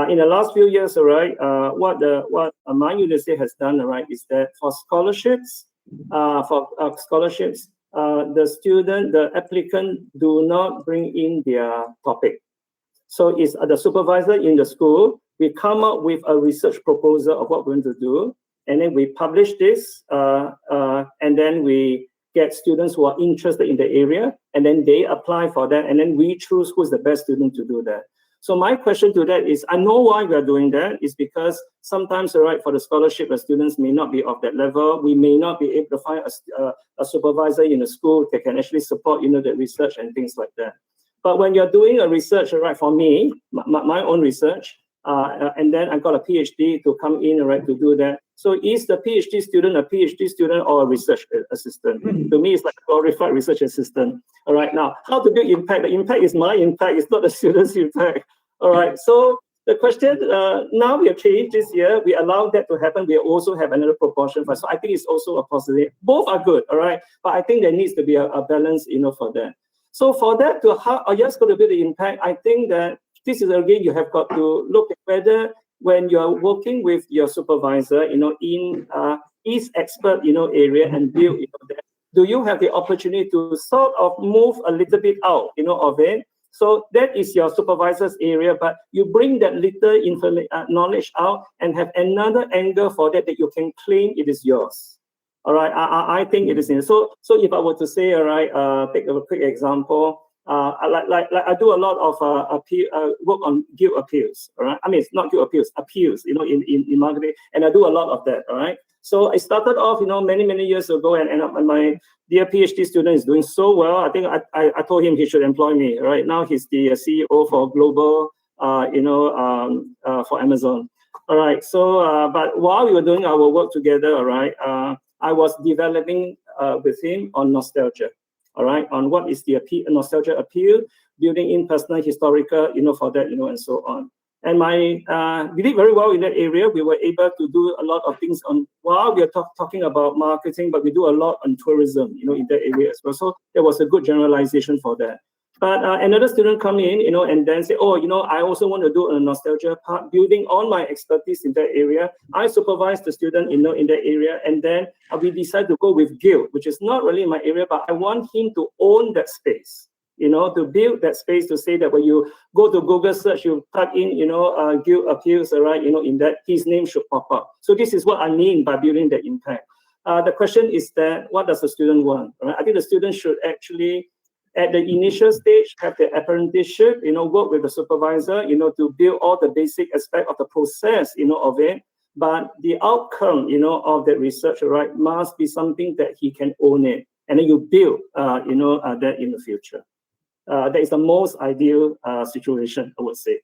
in the last few years, all right, what my university has done, all right, is that for scholarships, the applicant do not bring in their topic. So it's the supervisor in the school. We come up with a research proposal of what we're going to do, and then we publish this, and then we get students who are interested in the area, and then they apply for that, and then we choose who's the best student to do that. So my question to that is, I know why we are doing that is because sometimes, right, for the scholarship, the students may not be of that level. We may not be able to find a supervisor in the school that can actually support, the research and things like that. But when you're doing a research, right, for me, my own research, and then I got a PhD to come in, right, to do that. So is the PhD student a PhD student or a research assistant? To me, it's like a glorified research assistant. All right, now, how to build impact? The impact is my impact, it's not the student's impact. All right, so the question, now we have changed this year. We allow that to happen. We also have another proportion. So I think it's also a positive. Both are good, all right? But I think there needs to be a balance, for that. So for that to, how are you going to build the impact? I think that this is, again, you have got to look at whether when you're working with your supervisor, in each expert, area and build, that, do you have the opportunity to sort of move a little bit out, of it? So that is your supervisor's area, but you bring that little knowledge out and have another angle for that you can claim it is yours. All right, I think it is. So if I were to say, all right, take a quick example. I do a lot of work on guild appeals. All right, I mean it's not guild appeals, in marketing, and I do a lot of that. All right. So I started off, many years ago, and my dear PhD student is doing so well. I think I told him he should employ me. Right now, he's the CEO for global, for Amazon. All right. So, but while we were doing our work together, all right, I was developing with him on nostalgia. All right, on what is the nostalgia appeal, building in personal, historical, for that, and so on. And we did very well in that area. We were able to do a lot of things on, while we are talking about marketing, but we do a lot on tourism, in that area as well. So there was a good generalization for that. But another student come in, and then say, oh, I also want to do a nostalgia part, building on my expertise in that area. I supervise the student, in that area, and then we decide to go with guild, which is not really my area, but I want him to own that space. To build that space, to say that when you go to Google search, you plug in, guild appeals, right, in that his name should pop up. So this is what I mean by building the impact. The question is that, what does the student want? Right? I think the student should actually, at the initial stage, have the apprenticeship, work with the supervisor, to build all the basic aspect of the process, of it. But the outcome, of that research, right, must be something that he can own it. And then you build, that in the future. That is the most ideal situation, I would say.